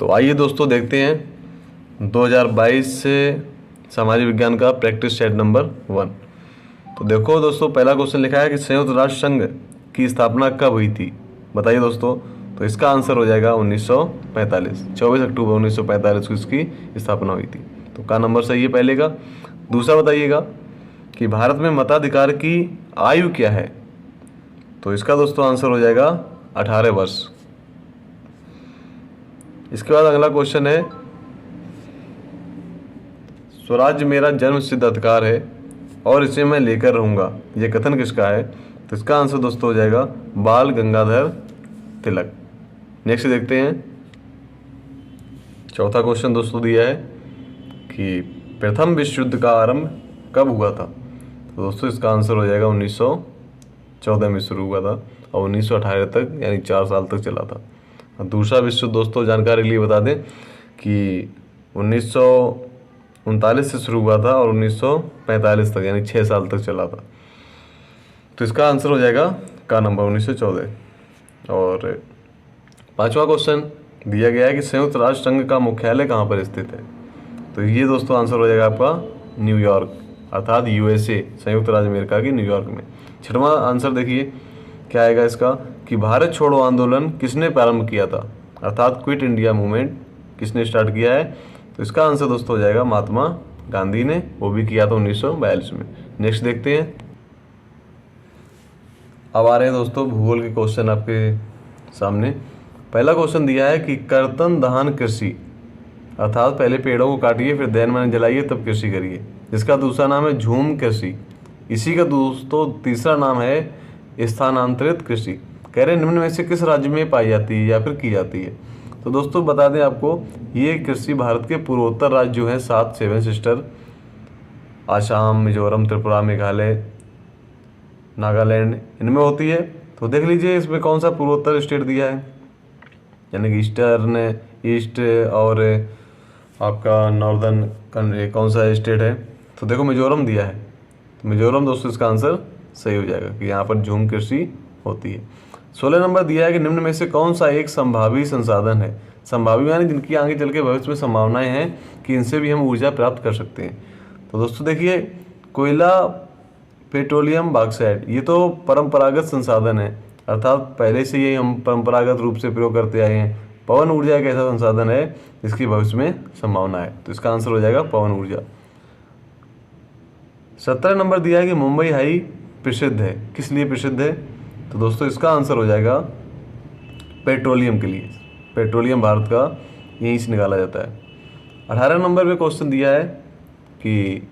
तो आइए दोस्तों देखते हैं 2022 से सामाजिक विज्ञान का प्रैक्टिस सेट नंबर 1। तो देखो दोस्तों, पहला क्वेश्चन लिखा है कि संयुक्त राष्ट्र संघ की स्थापना कब हुई थी? बताइए दोस्तों। तो इसका आंसर हो जाएगा 1945। 24 अक्टूबर 1945 को इसकी स्थापना हुई थी। तो का नंबर सही है पहले का। दूसरा बताइएगा कि भारत में मताधिकार की आयु क्या है? तो इसका दोस्तों आंसर हो जाएगा 18 वर्ष। इसके बाद अगला क्वेश्चन है, स्वराज्य मेरा जन्म सिद्ध अधिकार है और इसे मैं लेकर रहूंगा, यह कथन किसका है? तो इसका आंसर दोस्तों हो जाएगा बाल गंगाधर तिलक। नेक्स्ट देखते हैं, चौथा क्वेश्चन दोस्तों दिया है कि प्रथम विश्व युद्ध का आरंभ कब हुआ था? तो दोस्तों इसका आंसर हो जाएगा 1914 में शुरू हुआ था और 1918 तक यानी 4 साल तक चला था। और दूसरा विश्व दोस्तों जानकारी के लिए बता दें कि 1939 से शुरू हुआ था और 1945 तक यानी 6 साल तक चला था। तो इसका आंसर हो जाएगा का नंबर 1914। और पांचवा क्वेश्चन दिया गया है कि संयुक्त राष्ट्र संघ का मुख्यालय कहाँ पर स्थित है? तो ये दोस्तों आंसर हो जाएगा आपका न्यूयॉर्क अर्थात यूएसए, संयुक्त राज्य अमेरिका की न्यूयॉर्क में। छठवां आंसर देखिए क्या आएगा इसका कि भारत छोड़ो आंदोलन किसने प्रारंभ किया था? अर्थात क्विट इंडिया मूवमेंट किसने स्टार्ट किया है? तो इसका आंसर दोस्तों हो जाएगा महात्मा गांधी ने, वो भी किया था 1942 में। नेक्स्ट देखते हैं। अब आ रहे हैं दोस्तों भूगोल के क्वेश्चन आपके सामने। पहला क्वेश्चन दिया है कि कर्तन दहन कृषि अर्थात पहले पेड़ों को काटिए फिर दहन में जलाइए तब कृषि करिए, इसका दूसरा नाम है झूम कृषि। इसी का दोस्तों तीसरा नाम है स्थानांतरित कृषि। कह रहे निम्न में से किस राज्य में पाई जाती है या फिर की जाती है? तो दोस्तों बता दें आपको, ये कृषि भारत के पूर्वोत्तर राज्य जो हैं 7 सेवन सिस्टर, आसाम, मिजोरम, त्रिपुरा, मेघालय, नागालैंड, इनमें होती है। तो देख लीजिए इसमें कौन सा पूर्वोत्तर स्टेट दिया है, यानी कि ईस्टर्न, ईस्ट और आपका नॉर्दर्न कौन सा स्टेट है? तो देखो मिजोरम दिया है, तो मिजोरम दोस्तों इसका आंसर सही हो जाएगा कि यहाँ पर झूम कृषि होती है। 16 नंबर दिया है कि निम्न में से कौन सा एक संभावी संसाधन है? संभावी यानी जिनकी आगे चल के भविष्य में संभावनाएं हैं कि इनसे भी हम ऊर्जा प्राप्त कर सकते हैं। तो दोस्तों देखिए, कोयला, पेट्रोलियम, बॉक्साइट, ये तो परंपरागत संसाधन है अर्थात पहले से ही हम परंपरागत रूप से प्रयोग करते आए हैं। पवन ऊर्जा एक ऐसा संसाधन है जिसकी भविष्य में संभावना है, तो इसका आंसर हो जाएगा पवन ऊर्जा। 17 नंबर दिया है कि मुंबई हाई प्रसिद्ध है, किस लिए प्रसिद्ध है? तो दोस्तों इसका आंसर हो जाएगा पेट्रोलियम के लिए। पेट्रोलियम भारत का यहीं से निकाला जाता है। 18 नंबर पे क्वेश्चन दिया है कि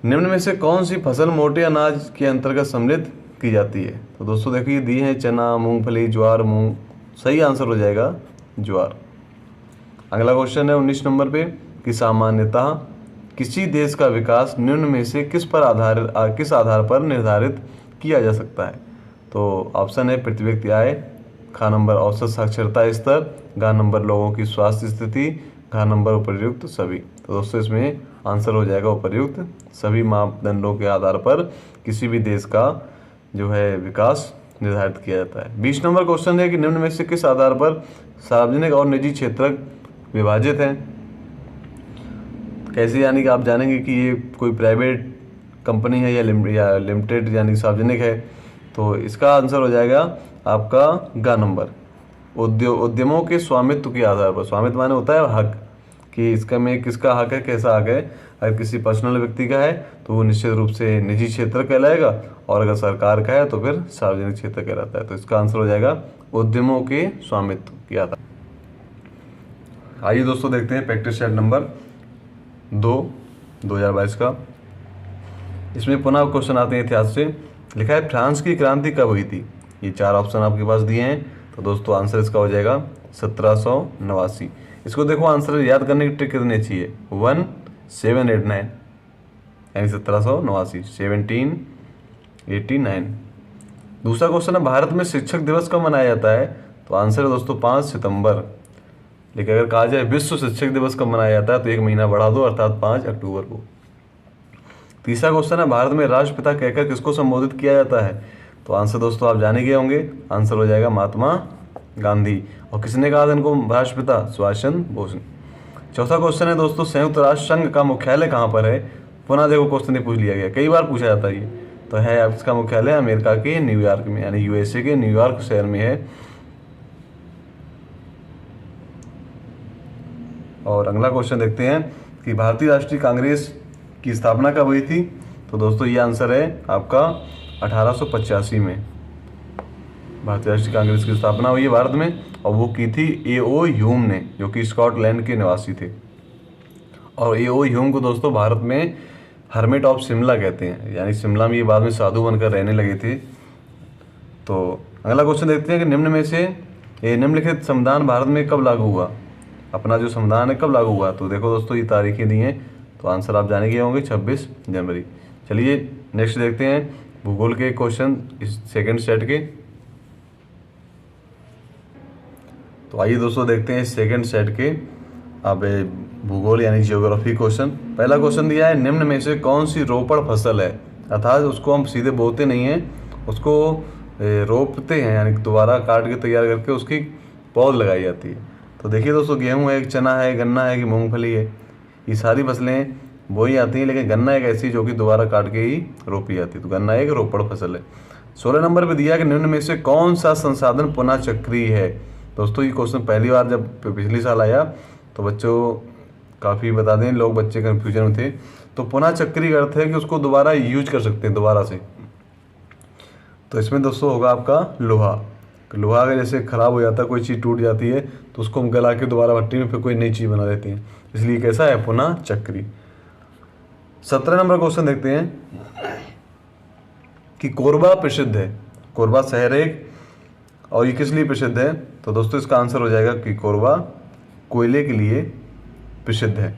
निम्न में से कौन सी फसल मोटे अनाज के अंतर्गत सम्मिलित की जाती है? तो दोस्तों देखिए दिए हैं चना, मूंगफली, ज्वार, मूंग। सही आंसर हो जाएगा ज्वार। अगला क्वेश्चन है 19 नंबर पे कि सामान्यतः किसी देश का विकास निम्न में से किस आधार पर निर्धारित किया जा सकता है? तो ऑप्शन है प्रति व्यक्ति आय, खा नंबर औसत साक्षरता स्तर, गा नंबर लोगों की स्वास्थ्य स्थिति, घा नंबर उपर्युक्त सभी। तो दोस्तों इसमें आंसर हो जाएगा उपर्युक्त सभी मापदंडों के आधार पर किसी भी देश का जो है विकास निर्धारित किया जाता है। 20 नंबर क्वेश्चन है कि निम्न में से किस आधार पर सार्वजनिक और निजी क्षेत्र विभाजित हैं? कैसे, यानी कि आप जानेंगे कि ये कोई प्राइवेट कंपनी है या लिमिटेड यानी सार्वजनिक है। तो इसका आंसर हो जाएगा आपका गा नंबर उद्यमों के स्वामित्व के आधार पर। स्वामित्व माने होता है हक, कि इसका में किसका हक है, कैसा हक है। अगर किसी पर्सनल व्यक्ति का है तो वो निश्चित रूप से निजी क्षेत्र कहलाएगा, और अगर सरकार का है तो फिर सार्वजनिक क्षेत्र कहलाता है। तो इसका आंसर हो जाएगा उद्यमों के स्वामित्व के आधार। आइए दोस्तों देखते हैं प्रैक्टिस सेट नंबर 2 2022 का। इसमें पुनः क्वेश्चन आते हैं इतिहास से। लिखा है फ्रांस की क्रांति कब हुई थी? ये 4 ऑप्शन आपके पास दिए हैं। तो दोस्तों आंसर इसका हो जाएगा 1789। इसको देखो आंसर याद करने की ट्रिक कितनी अच्छी है, 1789 यानी 1789, 1789। दूसरा क्वेश्चन है भारत में शिक्षक दिवस कब मनाया जाता है? तो आंसर है दोस्तों 5 सितंबर। लेकिन अगर कहा जाए विश्व शिक्षक दिवस कब मनाया जाता है तो 1 महीना बढ़ा दो अर्थात 5 अक्टूबर को। तीसरा क्वेश्चन है भारत में राष्ट्रपिता कहकर किसको संबोधित किया जाता है? तो आंसर दोस्तों आप जाने गए होंगे, आंसर हो जाएगा महात्मा गांधी। और किसने कहा था इनको राष्ट्रपिता? सुभाष चंद्र बोस ने। चौथा क्वेश्चन है दोस्तों, संयुक्त राष्ट्र संघ का मुख्यालय कहाँ पर है? पुनः देखो क्वेश्चन ही पूछ लिया गया, कई बार पूछा जाता है ये। तो है इसका मुख्यालय अमेरिका के न्यूयॉर्क में, यानी यूएसए के न्यूयॉर्क शहर में है। और अगला क्वेश्चन देखते हैं कि भारतीय राष्ट्रीय कांग्रेस की स्थापना कब हुई थी? तो दोस्तों ये आंसर है आपका 1885 में भारतीय राष्ट्रीय कांग्रेस की स्थापना हुई है भारत में, और वो की थी ए.ओ. ह्यूम ने, जो कि स्कॉटलैंड के निवासी थे। और ए.ओ. ह्यूम को दोस्तों भारत में हर्मिट ऑफ शिमला कहते हैं, यानी शिमला में ये बाद में साधु बनकर रहने लगे थे। तो अगला क्वेश्चन देखते हैं कि निम्नलिखित संविधान भारत में कब लागू हुआ? अपना जो संविधान है कब लागू हुआ? तो देखो दोस्तों ये तारीखें दी हैं, तो आंसर आप जाने के होंगे 26 जनवरी। चलिए नेक्स्ट देखते हैं भूगोल के क्वेश्चन इस सेकंड सेट के। तो आइए दोस्तों देखते हैं इस सेकंड सेट के अब भूगोल यानी जियोग्राफी क्वेश्चन। पहला क्वेश्चन दिया है, निम्न में से कौन सी रोपड़ फसल है? अर्थात उसको हम सीधे बोते नहीं हैं, उसको रोपते हैं, यानी दोबारा काट के तैयार करके उसकी पौध लगाई जाती है। तो देखिए दोस्तों, गेहूँ है, चना है, गन्ना है कि मूंगफली है, ये सारी फसलें बोई जाती हैं, लेकिन गन्ना एक ऐसी जो कि दोबारा काट के ही रोपी जाती है। तो गन्ना एक रोपड़ फसल है। 16 नंबर पे दिया कि निम्न में से कौन सा संसाधन पुनः चक्रीय है? दोस्तों ये क्वेश्चन पहली बार जब पिछले साल आया तो बच्चों काफ़ी बता दें, लोग बच्चे कन्फ्यूजन में थे। तो पुनः चक्रीय अर्थ है कि उसको दोबारा यूज कर सकते हैं दोबारा से। तो इसमें दोस्तों होगा आपका लोहा। लोहा अगर जैसे ख़राब हो जाता है, कोई चीज़ टूट जाती है, तो उसको हम गला के दोबारा भट्टी में फिर कोई नई चीज़ बना देती हैं, इसलिए कैसा है? पुनः चक्रीय। 17 नंबर क्वेश्चन देखते हैं कि कोरबा प्रसिद्ध है। कोरबा शहर है एक, और ये किस लिए प्रसिद्ध है? तो दोस्तों इसका आंसर हो जाएगा कि कोरबा कोयले के लिए प्रसिद्ध है।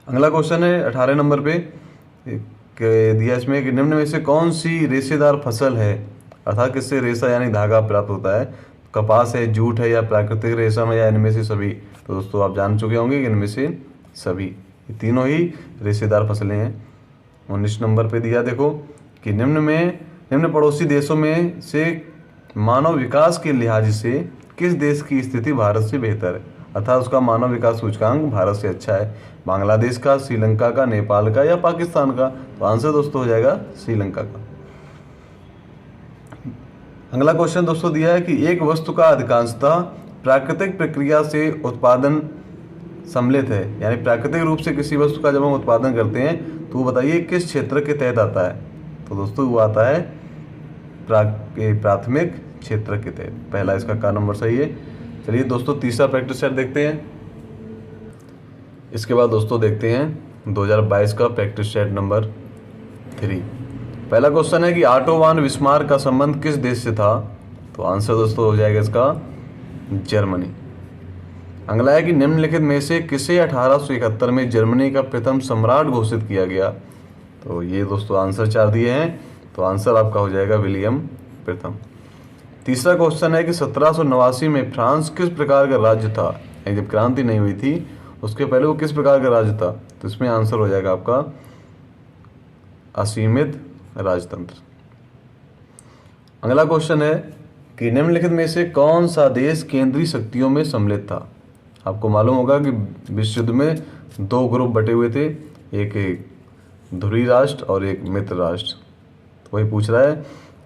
अगला क्वेश्चन है 18 नंबर पे दिया इसमें कि निम्न में से कौन सी रेशेदार फसल है? अर्थात किससे रेशा यानी धागा प्राप्त होता है? कपास है, जूट है, या प्राकृतिक रेशम है, या इनमें से सभी? तो दोस्तों आप जान चुके होंगे कि इनमें से सभी, ये तीनों ही रेशेदार फसलें हैं। 19 नंबर पे दिया देखो कि निम्न पड़ोसी देशों में से मानव विकास के लिहाज से किस देश की स्थिति भारत से बेहतर है? अर्थात उसका मानव विकास सूचकांक भारत से अच्छा है। बांग्लादेश का, श्रीलंका का, नेपाल का, या पाकिस्तान का? तो आंसर दोस्तों हो जाएगा श्रीलंका का। अगला क्वेश्चन दोस्तों दिया है कि एक वस्तु का अधिकांशतः प्राकृतिक प्रक्रिया से उत्पादन सम्मिलित है, यानी प्राकृतिक रूप से किसी वस्तु का जब हम उत्पादन करते हैं तो वो बताइए किस क्षेत्र के तहत आता है? तो दोस्तों वो आता है प्राथमिक क्षेत्र के तहत। पहला इसका का नंबर सही है। चलिए दोस्तों तीसरा प्रैक्टिस सेट देखते हैं। इसके बाद दोस्तों देखते हैं 2022 का प्रैक्टिस सेट नंबर 3। पहला क्वेश्चन है कि ऑटोवान बिस्मार्क का संबंध किस देश से था? तो आंसर दोस्तों हो जाएगा इसका जर्मनी। अगला है कि निम्नलिखित में से किसे 1871 में जर्मनी का प्रथम सम्राट घोषित किया गया? तो ये दोस्तों आंसर 4 दिए हैं, तो आंसर आपका हो जाएगा विलियम प्रथम। तीसरा क्वेश्चन है कि 1789 में फ्रांस किस प्रकार का राज्य था? जब क्रांति नहीं हुई थी उसके पहले वो किस प्रकार का राज्य था? तो इसमें आंसर हो जाएगा आपका असीमित राजतंत्र। अगला क्वेश्चन है कि निम्नलिखित में से कौन सा देश केंद्रीय शक्तियों में सम्मिलित था? आपको मालूम होगा कि विश्व युद्ध में 2 ग्रुप बटे हुए थे, एक ध्रुवीय राष्ट्र और एक मित्र राष्ट्र। तो वही पूछ रहा है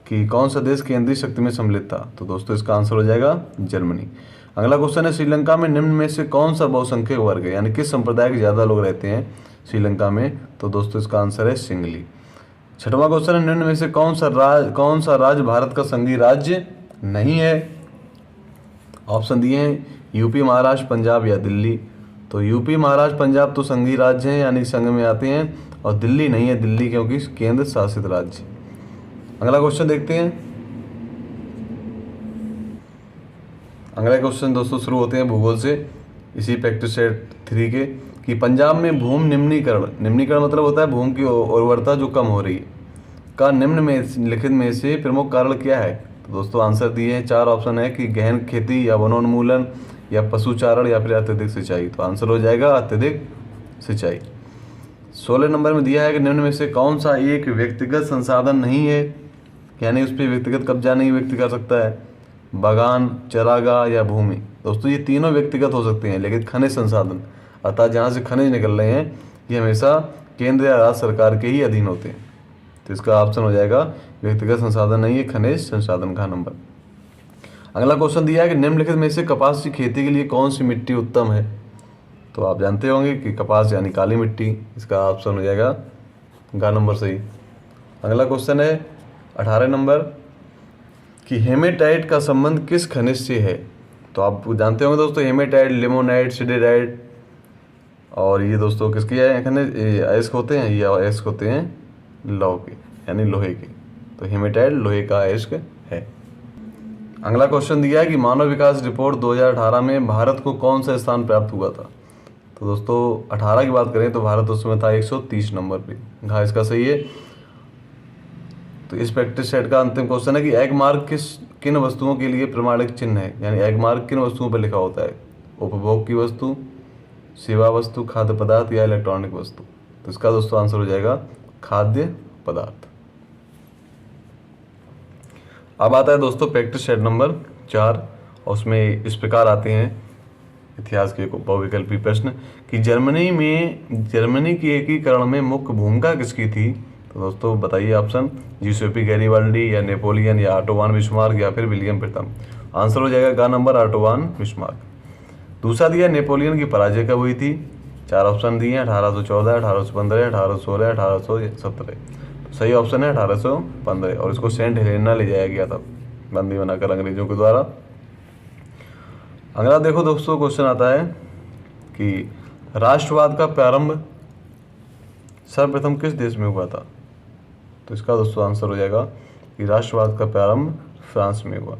कि कौन सा देश केंद्रीय शक्ति में सम्मिलित था? तो दोस्तों इसका आंसर हो जाएगा जर्मनी। अगला क्वेश्चन है श्रीलंका में निम्न में से कौन सा बहुसंख्यक वर्ग है, यानी किस संप्रदाय के ज़्यादा लोग रहते हैं श्रीलंका में? तो दोस्तों इसका आंसर है सिंगली। छठवां क्वेश्चन है निम्न में से कौन सा राज्य भारत का संघीय राज्य नहीं है? ऑप्शन दिए हैं यूपी, महाराष्ट्र, पंजाब या दिल्ली। तो यूपी, महाराष्ट्र, पंजाब तो संघीय राज्य हैं, यानी संघ में आते हैं, और दिल्ली नहीं है, दिल्ली क्योंकि केंद्र शासित राज्य। अगला क्वेश्चन देखते हैं। अगला क्वेश्चन दोस्तों शुरू होते हैं भूगोल से, इसी प्रैक्टिस सेट 3 के, कि पंजाब में भूमि निम्नीकरण मतलब होता है भूमि की उर्वरता जो कम हो रही है, का निम्न में लिखित में से प्रमुख कारण क्या है? तो दोस्तों आंसर दिए हैं 4 ऑप्शन है कि गहन खेती, या वनोन्मूलन, या पशुचारण, या फिर अत्यधिक सिंचाई। तो आंसर हो जाएगा अत्यधिक सिंचाई। 16 नंबर में दिया है कि निम्न में से कौन सा एक व्यक्तिगत संसाधन नहीं है, यानी उस पर व्यक्तिगत कब्जा नहीं व्यक्ति कर सकता है? बागान, चरागाह या भूमि। दोस्तों ये तीनों व्यक्तिगत हो सकते हैं, लेकिन खनिज संसाधन अर्थात जहाँ से खनिज निकल रहे हैं ये हमेशा केंद्र या राज्य सरकार के ही अधीन होते हैं। तो इसका ऑप्शन हो जाएगा व्यक्तिगत संसाधन नहीं है, खनिज संसाधन का नंबर। अगला क्वेश्चन दिया है कि निम्नलिखित में से कपास की खेती के लिए कौन सी मिट्टी उत्तम है। तो आप जानते होंगे कि कपास यानी काली मिट्टी, इसका ऑप्शन हो जाएगा गा नंबर सही। अगला क्वेश्चन है 18 नंबर कि हेमेटाइट का संबंध किस खनिज से है। तो आप जानते होंगे दोस्तों हेमेटाइट, लिमोनाइट, सिडेराइट और ये दोस्तों किसके है खनिज, अयस्क होते हैं, ये अयस्क होते हैं लौह के यानी लोहे के। तो हेमेटाइट लोहे का अयस्क है। अगला क्वेश्चन दिया है कि मानव विकास रिपोर्ट 2018 में भारत को कौन सा स्थान प्राप्त हुआ था। तो दोस्तों 18 की बात करें तो भारत उस समय था 130 नंबर पे, घा इसका सही है। तो इस प्रैक्टिस सेट का अंतिम क्वेश्चन है कि एग मार्क किन वस्तुओं के लिए प्रमाणिक चिन्ह है, यानी एग मार्क किन वस्तुओं पर लिखा होता है, उपभोग की वस्तु, सेवा वस्तु, खाद्य पदार्थ या इलेक्ट्रॉनिक वस्तु। तो इसका दोस्तों आंसर हो जाएगा खाद्य पदार्थ। अब आता है दोस्तों प्रैक्टिस सेट नंबर 4 और उसमें इस प्रकार आते हैं इतिहास के बहुविकल्पी प्रश्न कि जर्मनी के एकीकरण में मुख्य भूमिका किसकी थी। तो दोस्तों बताइए ऑप्शन, जियोसेपी गैरिबाल्डी या नेपोलियन या ऑटो वान बिस्मार्क या फिर विलियम प्रथम। आंसर हो जाएगा गा नंबर ऑटो वान बिस्मार्क। दूसरा दिया नेपोलियन की पराजय कब हुई थी। 4 ऑप्शन दिए हैं 1814, 1815, 1816, 1817। सही ऑप्शन है 1815 और इसको सेंट हेलेना ले जाया गया था बंदी बनाकर अंग्रेजों के द्वारा। अगला देखो दोस्तों क्वेश्चन आता है कि राष्ट्रवाद का प्रारंभ सर्वप्रथम किस देश में हुआ था। तो इसका दोस्तों आंसर हो जाएगा कि राष्ट्रवाद का प्रारंभ फ्रांस में हुआ।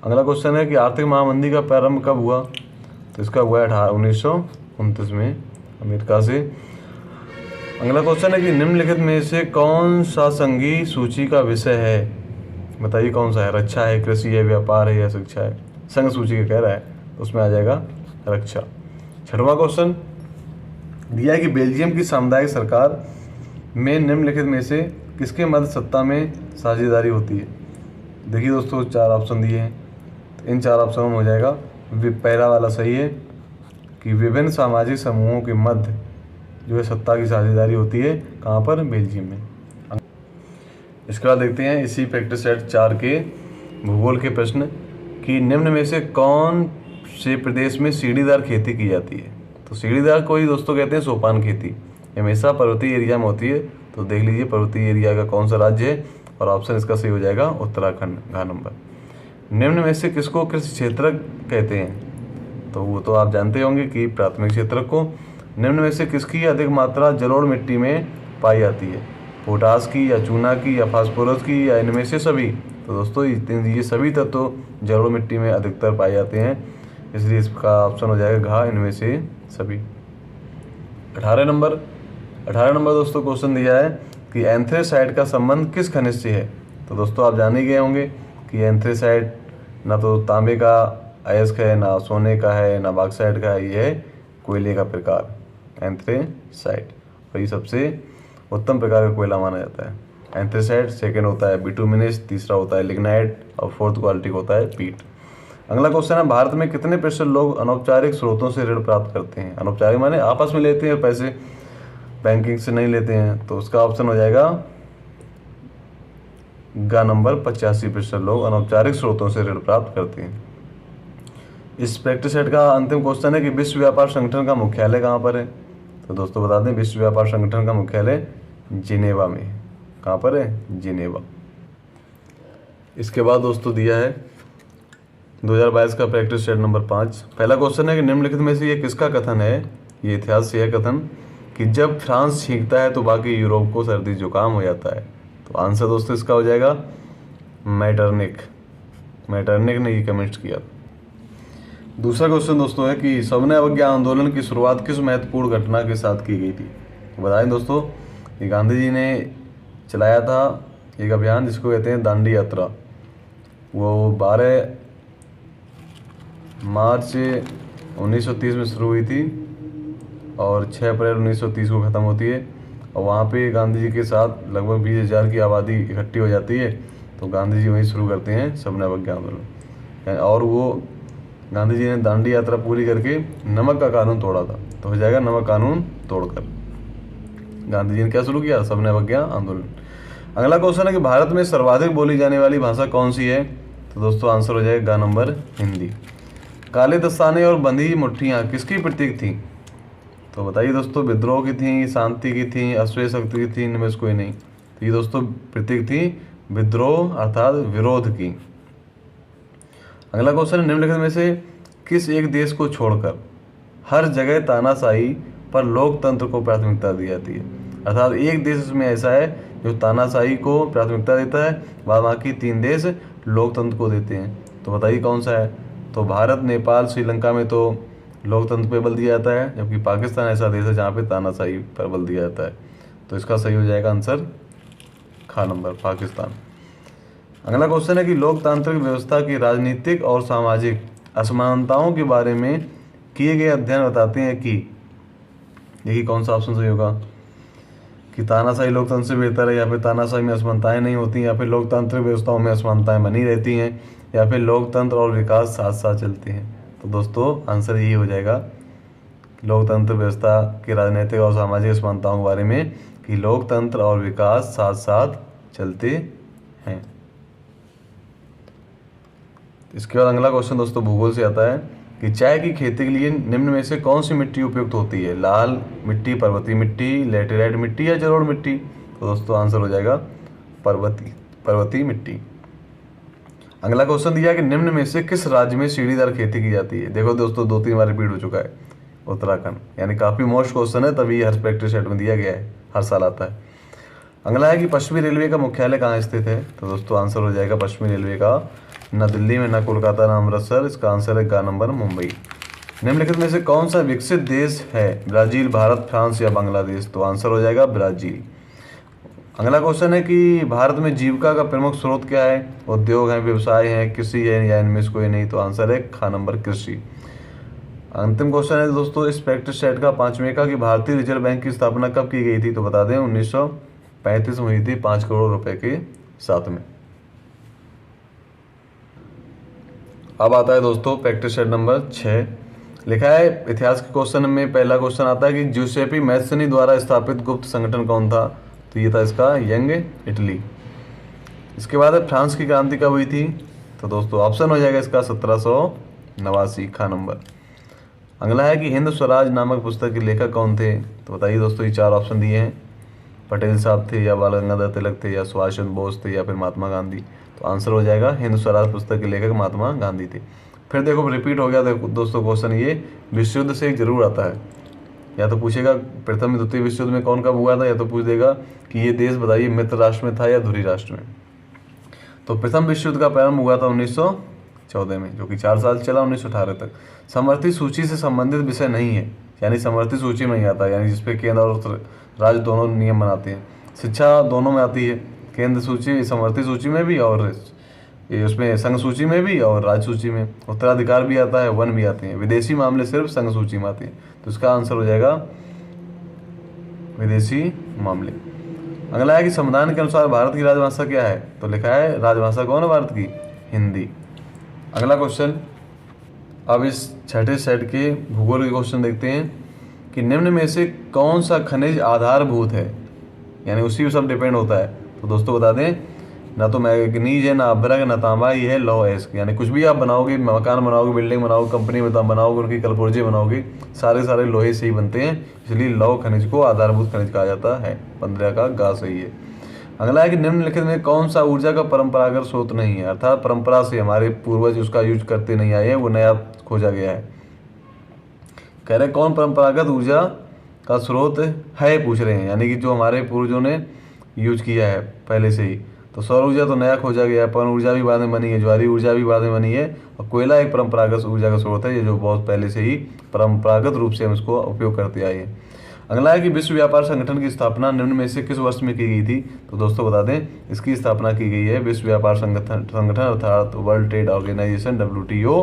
अगला क्वेश्चन है कि आर्थिक महामंदी का प्रारंभ कब हुआ। तो इसका हुआ है 1929 में अमेरिका से। अगला क्वेश्चन है कि निम्नलिखित में से कौन सा संघीय सूची का विषय है। बताइए कौन सा है, रक्षा है, कृषि है, व्यापार है या शिक्षा है। संघ सूची का कह रहा है तो उसमें आ जाएगा रक्षा। 6वां क्वेश्चन दिया है कि बेल्जियम की सामुदायिक सरकार में निम्नलिखित में से किसके मध्य सत्ता में साझेदारी होती है। देखिए दोस्तों 4 ऑप्शन दिए हैं, तो इन 4 ऑप्शनों में हो जाएगा पहला वाला सही है कि विभिन्न सामाजिक समूहों के मध्य जो है सत्ता की साझेदारी होती है, कहाँ पर, बेल्जियम में। इसके बाद देखते हैं इसी प्रैक्टिस सेट 4 के भूगोल के प्रश्न कि निम्न में से कौन से प्रदेश में सीढ़ीदार खेती की जाती है। तो सीढ़ीदार को ही दोस्तों कहते हैं सोपान खेती, हमेशा पर्वतीय एरिया में होती है। तो देख लीजिए पर्वतीय एरिया का कौन सा राज्य है और ऑप्शन इसका सही हो जाएगा उत्तराखंड, घ नंबर। निम्न में से किसको कृषि क्षेत्र कहते हैं। तो वो तो आप जानते होंगे कि प्राथमिक क्षेत्र को। निम्न में से किसकी अधिक मात्रा जलोढ़ मिट्टी में पाई जाती है, पोटास की या चूना की या फास्फोरस की या इनमें से सभी। तो दोस्तों ये सभी तत्व जलोढ़ मिट्टी में अधिकतर पाए जाते हैं, इसलिए इसका ऑप्शन हो जाएगा घा, इनमें से सभी। 18 नंबर दोस्तों क्वेश्चन दिया है कि एंथ्रेसाइट का संबंध किस खनिज से है। तो दोस्तों आप जान ही गए होंगे कि एंथ्रेसाइट ना तो तांबे का अयस्क है, ना सोने का है, ना बॉक्साइट का है, ये है कोयले का प्रकार एंथ्रेसाइट, और ये सबसे उत्तम प्रकार का कोयला माना जाता है। एंथ्रेसाइट, सेकेंड होता है बिटुमिनस, तीसरा होता है लिग्नाइट और फोर्थ क्वालिटी का होता है पीट। अगला क्वेश्चन है भारत में कितने प्रतिशत लोग अनौपचारिक स्रोतों से ऋण प्राप्त करते हैं। अनौपचारिक माने आपस में लेते हैं पैसे, बैंकिंग से नहीं लेते हैं। तो उसका ऑप्शन हो जाएगा गा नंबर 85% लोग अनौपचारिक स्रोतों से ऋण प्राप्त करते हैं। इस प्रैक्टिस सेट का अंतिम क्वेश्चन है कि विश्व व्यापार संगठन का मुख्यालय कहाँ पर है। तो दोस्तों बता दें विश्व व्यापार संगठन का मुख्यालय जिनेवा में है। कहाँ पर है, जिनेवा। इसके बाद दोस्तों दिया है 2022 का प्रैक्टिस सेट नंबर 5। पहला क्वेश्चन है कि निम्नलिखित में से ये किसका कथन है, ये इतिहास से है कथन कि जब फ्रांस छींकता है तो बाकी यूरोप को सर्दी जुकाम हो जाता है। तो आंसर दोस्तों इसका हो जाएगा मैटरनिक ने ये कमेंट किया। दूसरा क्वेश्चन दोस्तों है कि सविनय अवज्ञा आंदोलन की शुरुआत किस महत्वपूर्ण घटना के साथ की गई थी। तो बताएं दोस्तों कि गांधी जी ने चलाया था एक अभियान जिसको कहते हैं दांडी यात्रा। वो 12 मार्च 1930 में शुरू हुई थी और 6 अप्रैल 1930 को ख़त्म होती है। और वहाँ पे गांधी जी के साथ लगभग 20,000 की आबादी इकट्ठी हो जाती है। तो गांधी जी वहीं शुरू करते हैं सविनय अवज्ञा आंदोलन। और वो गांधी जी ने दांडी यात्रा पूरी करके नमक का कानून तोड़ा था, तो हो जाएगा नमक कानून तोड़कर। गांधी जी ने क्या शुरू किया? सबने अवज्ञा आंदोलन। अगला क्वेश्चन है कि भारत में सर्वाधिक बोली जाने वाली भाषा कौन सी है? तो दोस्तों आंसर हो जाएगा ग नंबर हिंदी। काले दस्ताने और बंधी मुट्ठियाँ किसकी प्रतीक थी? तो बताइए दोस्तों, विद्रोह की थी, शांति की थी, अश्वेत शक्ति की थी, इनमें से कोई नहीं। तो ये दोस्तों प्रतीक थी विद्रोह अर्थात विरोध की। अगला क्वेश्चन है, निम्नलिखित में से किस एक देश को छोड़कर हर जगह तानाशाही पर लोकतंत्र को प्राथमिकता दी जाती है? अर्थात एक देश इसमें ऐसा है जो तानाशाही को प्राथमिकता देता है, बाकी 3 देश लोकतंत्र को देते हैं। तो बताइए कौन सा है? तो भारत, नेपाल, श्रीलंका में तो लोकतंत्र पे बल दिया जाता है, जबकि पाकिस्तान ऐसा देश है जहाँ पे तानाशाही पर बल दिया जाता है। तो इसका सही हो जाएगा आंसर ख नंबर, पाकिस्तान। अगला क्वेश्चन है कि लोकतांत्रिक व्यवस्था की राजनीतिक और सामाजिक असमानताओं के बारे में किए गए अध्ययन बताते हैं कि, देखिए कौन सा ऑप्शन सही होगा, कि तानाशाही लोकतंत्र से बेहतर है, या फिर तानाशाही में असमानताएं नहीं होती, या फिर लोकतांत्रिक व्यवस्थाओं में असमानताएं बनी रहती हैं, या फिर लोकतंत्र और विकास साथ साथ चलते हैं। तो दोस्तों आंसर यही हो जाएगा लोकतंत्र व्यवस्था की राजनीतिक और सामाजिक असमानताओं के बारे में, कि लोकतंत्र और विकास साथ साथ चलते हैं। इसके बाद अगला क्वेश्चन दोस्तों भूगोल से आता है कि चाय की खेती के लिए निम्न में से कौन सी मिट्टी उपयुक्त होती है? लाल मिट्टी, पर्वतीय मिट्टी, लैटेराइट मिट्टी या जलोढ़ मिट्टी? तो दोस्तों आंसर हो जाएगा पर्वतीय मिट्टी। अगला क्वेश्चन दिया है कि निम्न में से किस राज्य में सीढ़ीदार खेती की जाती है? देखो दोस्तों 2-3 बार रिपीट हो चुका है, उत्तराखंड। यानी काफ़ी मोस्ट क्वेश्चन है, तभी हर प्रैक्टिस सेट में दिया गया है, हर साल आता है। अगला है कि पश्चिमी रेलवे का मुख्यालय कहाँ स्थित है? तो दोस्तों आंसर हो जाएगा पश्चिमी रेलवे का न दिल्ली में, न कोलकाता, न अमृतसर। इसका आंसर है ग नंबर मुंबई। निम्नलिखित में से कौन सा विकसित देश है? ब्राजील, भारत, फ्रांस या बांग्लादेश? तो आंसर हो जाएगा ब्राजील। अगला क्वेश्चन है कि भारत में जीविका का प्रमुख स्रोत क्या है? उद्योग है, व्यवसाय है, कृषि है, या इनमें से कोई नहीं? तो आंसर है ख नंबर कृषि। अंतिम क्वेश्चन है दोस्तों इस प्रैक्टिस सेट का 5वें का, कि भारतीय रिजर्व बैंक की स्थापना कब की गई थी? तो बता दें 1935 में हुई थी, 5 करोड़ रुपए के साथ में। अब आता है दोस्तों प्रैक्टिस सेट नंबर 6। लिखा है इतिहास के क्वेश्चन में पहला क्वेश्चन आता है कि जूसेपी मैत्सनी द्वारा स्थापित गुप्त संगठन कौन था? तो ये था इसका यंग इटली। इसके बाद है फ्रांस की क्रांति कब हुई थी? तो दोस्तों ऑप्शन हो जाएगा इसका 1789, ख नंबर। अगला है कि हिंद स्वराज नामक पुस्तक के लेखक कौन थे? तो बताइए दोस्तों, ये 4 ऑप्शन दिए हैं। पटेल साहब थे, या बाल गंगाधर तिलक थे, या सुभाष चंद्र बोस थे, या फिर महात्मा गांधी? तो आंसर हो जाएगा हिंद स्वराज पुस्तक के लेखक महात्मा गांधी थे। फिर देखो रिपीट हो गया देखो दोस्तों क्वेश्चन, ये विश्व युद्ध से जरूर आता है। या तो पूछेगा प्रथम द्वितीय विश्व युद्ध में कौन कब हुआ था, या तो पूछ देगा कि ये देश बताइए मित्र राष्ट्र में था या धुरी राष्ट्र में। तो प्रथम विश्व युद्ध का प्रारंभ हुआ था 1914 में, जो कि 4 साल चला, 1918 तक। समवर्ती सूची से संबंधित विषय नहीं है, यानी समवर्ती सूची में नहीं आता, यानी जिसपे केंद्र और राज्य दोनों नियम बनाते हैं। शिक्षा दोनों में आती है, केंद्र सूची समवर्ती सूची में भी, और ये उसमें संघ सूची में भी और राज्य सूची में। उत्तराधिकार भी आता है, वन भी आते हैं। विदेशी मामले सिर्फ संघ सूची में आते हैं। तो इसका आंसर हो जाएगा विदेशी मामले। अगला है कि संविधान के अनुसार भारत की राजभाषा क्या है? तो लिखा है राजभाषा कौन है भारत की? हिंदी। अगला क्वेश्चन, अब इस छठे सेट के भूगोल के क्वेश्चन देखते हैं कि निम्न में से कौन सा खनिज आधारभूत है, यानी उसी पर सब डिपेंड होता है। तो दोस्तों बता दें, ना तो मैग्नीज है, ना अभ्रक, ना तांबा, ये है लौह एस्क। यानी कुछ भी आप बनाओगे, मकान बनाओगे, बिल्डिंग बनाओगे, कंपनी बनाओगे, उनकी कलपुर्जे बनाओगे, सारे लोहे से ही बनते हैं, इसलिए लौह खनिज को आधारभूत खनिज कहा जाता है। 15 का गा सही है। अगला है कि निम्नलिखित में कौन सा ऊर्जा का परंपरागत स्रोत नहीं है, अर्थात परंपरा से हमारे पूर्वज उसका यूज करते नहीं आए हैं, वो नया खोजा गया है। कह रहे कौन परंपरागत ऊर्जा का स्रोत है, पूछ रहे हैं, यानी कि जो हमारे पूर्वजों ने यूज किया है पहले से ही। तो सौर ऊर्जा तो नया खोजा गया है, पवन ऊर्जा भी बाद में बनी है, ज्वारीय ऊर्जा भी बाद में बनी है, और कोयला एक परंपरागत ऊर्जा का स्रोत है, ये जो बहुत पहले से ही परंपरागत रूप से हम इसको उपयोग करते आए हैं। अगला है कि विश्व व्यापार संगठन की स्थापना निम्न में से किस वर्ष में की गई थी? तो दोस्तों बता दें, इसकी स्थापना की गई है विश्व व्यापार संगठन अर्थात वर्ल्ड ट्रेड ऑर्गेनाइजेशन WTO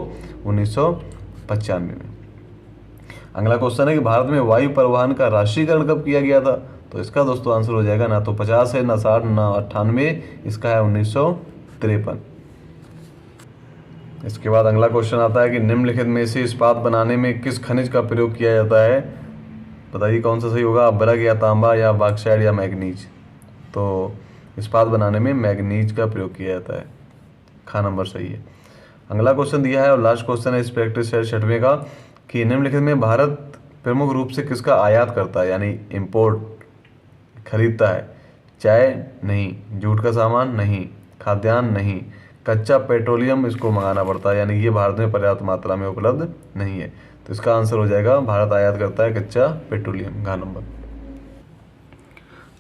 1995 में। अगला क्वेश्चन है कि भारत में वायु परिवहन का राष्ट्रीयकरण कब किया गया था? तो इसका दोस्तों आंसर हो जाएगा ना तो 50 है, ना 60, ना 98, इसका है 1953। इसके बाद अगला क्वेश्चन आता है कि निम्नलिखित में से इस्पात बनाने में किस खनिज का प्रयोग किया जाता है? बताइए कौन सा सही होगा, अभ्रक या तांबा या बॉक्साइट या मैग्नीज। तो इस्पात बनाने में मैग्नीज का प्रयोग किया जाता है, खा नंबर सही है। अगला क्वेश्चन दिया है और लास्ट क्वेश्चन है इस प्रैक्टिस सेट 6वें का कि निम्नलिखित में भारत प्रमुख रूप से किसका आयात करता है, यानी इम्पोर्ट खरीदता है? चाय नहीं, जूट का सामान नहीं, खाद्यान्न नहीं, कच्चा पेट्रोलियम इसको मंगाना पड़ता है, यानी ये भारत में पर्याप्त मात्रा में उपलब्ध नहीं है। तो इसका आंसर हो जाएगा भारत आयात करता है कच्चा पेट्रोलियम, घ नंबर।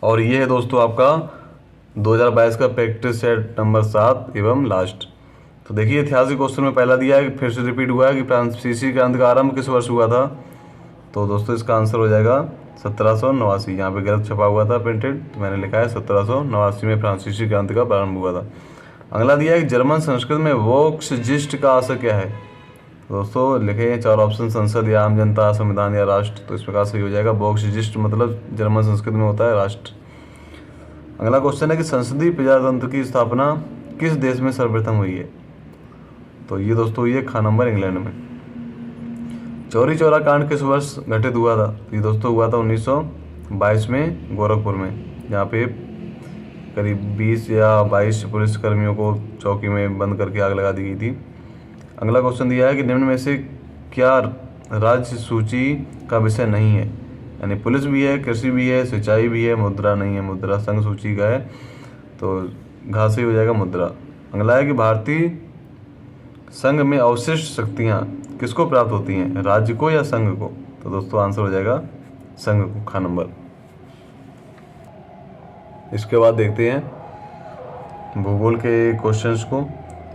और ये है दोस्तों आपका 2022 का प्रैक्टिस सेट नंबर 7 एवं लास्ट। तो देखिए ऐतिहासिक क्वेश्चन में पहला दिया है कि फिर से रिपीट हुआ है कि फ्रांसीसी क्रांति का आरंभ किस वर्ष हुआ था? तो दोस्तों इसका आंसर हो जाएगा 1789। यहाँ पे गलत छपा हुआ था प्रिंटेड, तो मैंने लिखा है 1789 में फ्रांसीसी क्रांति का प्रारंभ हुआ था। अगला दिया है कि जर्मन संस्कृत में वोक्सजिस्ट का असर क्या है? दोस्तों लिखे हैं 4 ऑप्शन, संसद या आम जनता, संविधान या राष्ट्र। तो इसमें का सही हो जाएगा वोक्सजिस्ट, मतलब जर्मन संस्कृत में होता है राष्ट्र। अगला क्वेश्चन है कि संसदीय प्रजातंत्र की स्थापना किस देश में सर्वप्रथम हुई है? तो ये दोस्तों ये खा नंबर इंग्लैंड में। चौरी चौरा कांड किस वर्ष घटित हुआ था? ये दोस्तों हुआ था 1922 में गोरखपुर में, जहाँ पे करीब 20 या 22 पुलिसकर्मियों को चौकी में बंद करके आग लगा दी गई थी। अगला क्वेश्चन दिया है कि निम्न में से क्या राज्य सूची का विषय नहीं है? यानी पुलिस भी है, कृषि भी है, सिंचाई भी है, मुद्रा नहीं है। मुद्रा संघ सूची का है, तो घास ही हो जाएगा मुद्रा। अगला है कि भारतीय संघ में अवशिष्ट शक्तियाँ किसको प्राप्त होती हैं, राज्य को या संघ को? तो दोस्तों आंसर हो जाएगा संघ को, खा नंबर। इसके बाद देखते हैं भूगोल के क्वेश्चंस को।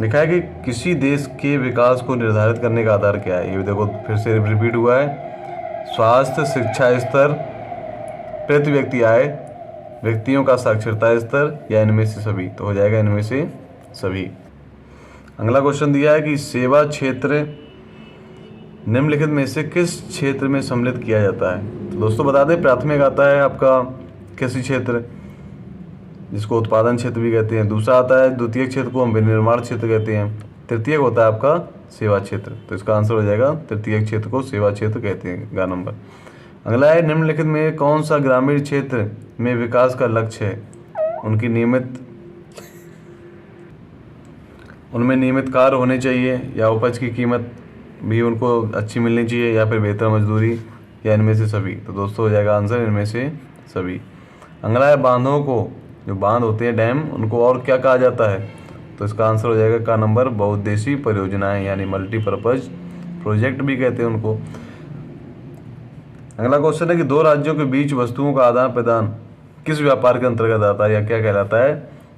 लिखा है कि किसी देश के विकास को निर्धारित करने का आधार क्या है? ये देखो फिर से रिपीट हुआ है। स्वास्थ्य, शिक्षा स्तर, प्रति व्यक्ति आय, व्यक्तियों का साक्षरता स्तर या इनमें से सभी? तो हो जाएगा इनमें से सभी। अगला क्वेश्चन दिया है कि सेवा क्षेत्र निम्नलिखित में से किस क्षेत्र में सम्मिलित किया जाता है? तो दोस्तों बता दें प्राथमिक आता है आपका कृषि क्षेत्र, जिसको उत्पादन क्षेत्र भी कहते हैं। दूसरा आता है द्वितीयक क्षेत्र को हम विनिर्माण क्षेत्र कहते हैं। तृतीयक होता है आपका सेवा क्षेत्र। तो इसका आंसर हो जाएगा तृतीयक क्षेत्र को सेवा क्षेत्र कहते हैं, गा नंबर। अगला है निम्नलिखित में कौन सा ग्रामीण क्षेत्र में विकास का लक्ष्य है? उनमें नियमित कार्य होने चाहिए, या उपज की कीमत भी उनको अच्छी मिलनी चाहिए, या फिर बेहतर मजदूरी, या इनमें से सभी? तो दोस्तों हो जाएगा आंसर इनमें से सभी। अगला है बांधों को, जो बांध होते हैं डैम, उनको और क्या कहा जाता है? तो इसका आंसर हो जाएगा का नंबर बहुउद्देशीय परियोजनाएं, यानी मल्टीपर्पज प्रोजेक्ट भी कहते हैं उनको। अगला क्वेश्चन है कि दो राज्यों के बीच वस्तुओं का आदान प्रदान किस व्यापार के अंतर्गत आता है या क्या कहलाता है?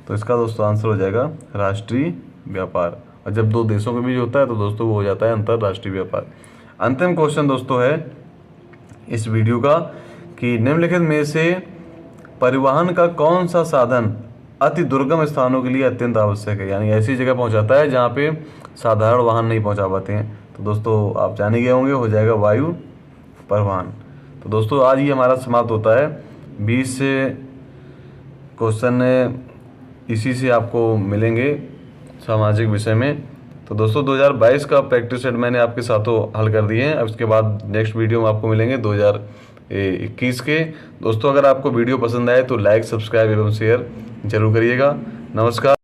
तो इसका दोस्तों आंसर हो जाएगा राष्ट्रीय व्यापार। और जब दो देशों के बीच होता है तो दोस्तों वो हो जाता है अंतरराष्ट्रीय व्यापार। अंतिम क्वेश्चन दोस्तों है इस वीडियो का कि निम्नलिखित में से परिवहन का कौन सा साधन अति दुर्गम स्थानों के लिए अत्यंत आवश्यक है? यानी ऐसी जगह पहुंचाता है जहां पे साधारण वाहन नहीं पहुंचा पाते हैं। तो दोस्तों आप जाने गए होंगे, हो जाएगा वायु परिवहन। तो दोस्तों आज ही हमारा समाप्त होता है। 20 क्वेश्चन इसी से आपको मिलेंगे सामाजिक विषय में। तो दोस्तों 2022 का प्रैक्टिस सेट मैंने आपके साथों हल कर दिए हैं। अब इसके बाद नेक्स्ट वीडियो में आपको मिलेंगे 2021 के। दोस्तों अगर आपको वीडियो पसंद आए तो लाइक, सब्सक्राइब एवं शेयर जरूर करिएगा। नमस्कार।